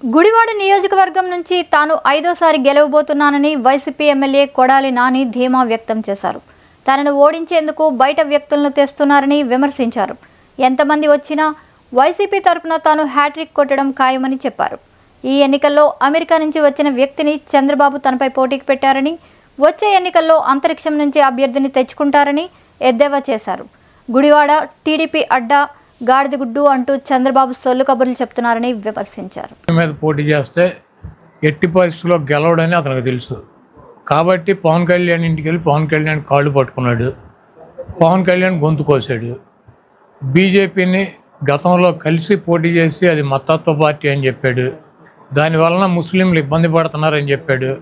గుడివాడ నియోజకవర్గం నుంచి తాను 5వ సారి గెలవబోతున్నానని వైసీపీ ఎమ్మెల్యే కొడాలి నాని ధీమా వ్యక్తం చేశారు. తనను ఓడించేందుకు బయట వ్యక్తులను తెస్తున్నారని విమర్శించారు. ఎంతమంది వచ్చినా వైసీపీ తరపున తాను హ్యాట్రిక్ కొట్టడం ఖాయమని చెప్పారు. ఈ ఎన్నికల్లో అమెరికా నుంచి వచ్చిన వ్యక్తిని చంద్రబాబు తనపై పోటీకి పెట్టారని, వచ్చే ఎన్నికల్లో అంతరిక్షం నుంచి అభ్యర్థిని తెచ్చుకుంటారని ఎద్దేవా చేశారు. గుడివాడ టీడీపీ అడ్డా గాడిదగుడ్డు అంటూ చంద్రబాబు సొల్లు కబుర్లు చెప్తున్నారని విమర్శించారు. మీద పోటీ చేస్తే ఎట్టి పరిస్థితుల్లో గెలవడని అతనికి తెలుసు. కాబట్టి పవన్ కళ్యాణ్ ఇంటికి వెళ్ళి పవన్ కళ్యాణ్ కాళ్ళు పట్టుకున్నాడు. పవన్ కళ్యాణ్ గొంతు కోసాడు. బీజేపీని గతంలో కలిసి పోటీ చేసి అది మతత్వ పార్టీ అని చెప్పాడు. దానివలన ముస్లింలు ఇబ్బంది పడుతున్నారని చెప్పాడు.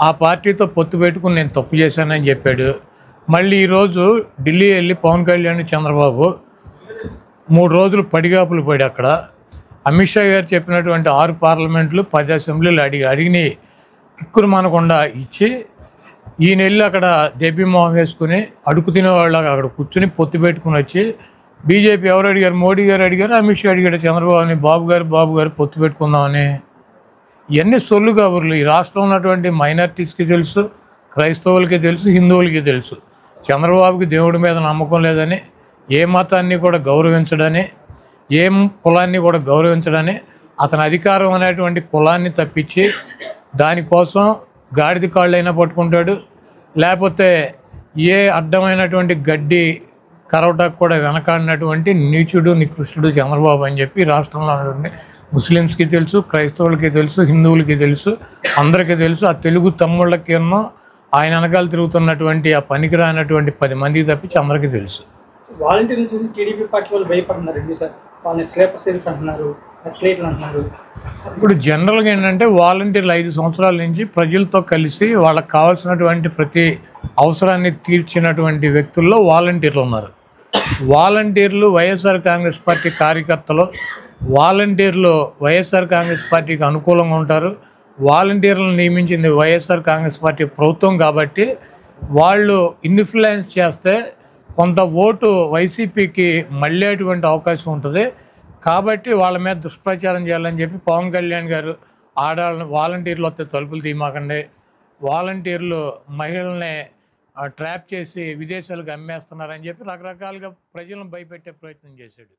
ఆ పార్టీతో పొత్తు పెట్టుకుని నేను తప్పు చేశానని చెప్పాడు. మళ్ళీ ఈరోజు ఢిల్లీ వెళ్ళి పవన్ కళ్యాణ్ చంద్రబాబు 3 రోజులు పడిగాపులు పడి అక్కడ అమిత్ షా గారు చెప్పినటువంటి 6 పార్లమెంట్లు 10 అసెంబ్లీలు అడిగిని కిక్కురు మానకుండా ఇచ్చి ఈయన వెళ్ళి అక్కడ దేబీమోహం వేసుకుని అడుగు తినేవాళ్ళగా అక్కడ కూర్చుని పొత్తు పెట్టుకుని వచ్చి బీజేపీ ఎవరు అడిగారు? మోడీ గారు అడిగారు, అమిత్ షా అడిగాడు చంద్రబాబుని, బాబు గారు పొత్తు పెట్టుకుందామని. ఇవన్నీ సొల్లు కబుర్లు. ఈ రాష్ట్రంలో ఉన్నటువంటి మైనారిటీస్కి తెలుసు, క్రైస్తవులకి తెలుసు, హిందువులకి తెలుసు. చంద్రబాబుకి దేవుడి మీద నమ్మకం లేదని, ఏ మతాన్ని కూడా గౌరవించడని, ఏ కులాన్ని కూడా గౌరవించడని, అతని అధికారం అనేటువంటి కులాన్ని తప్పించి దానికోసం గాడిద కాళ్ళైనా పట్టుకుంటాడు. లేకపోతే ఏ అడ్డమైనటువంటి గడ్డి కరవటానికి కూడా వెనకాడినటువంటి నీచుడు నికృష్టుడు చంద్రబాబు అని చెప్పి రాష్ట్రంలో ఉన్నటువంటి ముస్లిమ్స్కి తెలుసు, క్రైస్తవులకి తెలుసు, హిందువులకి తెలుసు, అందరికీ తెలుసు. ఆ తెలుగు తమ్ముళ్ళకి ఎన్నో ఆయన వెనకాల తిరుగుతున్నటువంటి ఆ పనికిరానటువంటి 10 మందికి తప్పించి అందరికీ తెలుసు. వాలంటీర్లు చూసి టీడీపీ పార్టీ వాళ్ళు భయపడుతున్నారు సార్. వాళ్ళని స్లీపర్ సెల్స్ అంటున్నారు, నక్సలైట్లు అంటున్నారు. ఇప్పుడు జనరల్గా ఏంటంటే వాలంటీర్లు 5 సంవత్సరాల నుంచి ప్రజలతో కలిసి వాళ్ళకి కావాల్సినటువంటి ప్రతి అవసరాన్ని తీర్చినటువంటి వ్యక్తుల్లో వాలంటీర్లు ఉన్నారు. వాలంటీర్లు వైఎస్ఆర్ కాంగ్రెస్ పార్టీ కార్యకర్తలు, వాలంటీర్లు వైఎస్ఆర్ కాంగ్రెస్ పార్టీకి అనుకూలంగా ఉంటారు. వాలంటీర్లను నియమించింది వైఎస్ఆర్ కాంగ్రెస్ పార్టీ ప్రభుత్వం కాబట్టి వాళ్ళు ఇన్ఫ్లుయెన్స్ చేస్తే కొంత ఓటు వైసీపీకి మళ్ళేటువంటి అవకాశం ఉంటుంది. కాబట్టి వాళ్ళ మీద దుష్ప్రచారం చేయాలని చెప్పి పవన్ కళ్యాణ్ గారు వాలంటీర్లు వస్తే తలుపులు తీయమాకండి, వాలంటీర్లు మహిళల్ని ట్రాప్ చేసి విదేశాలకు అమ్మేస్తున్నారని చెప్పి రకరకాలుగా ప్రజలను భయపెట్టే ప్రయత్నం చేశాడు.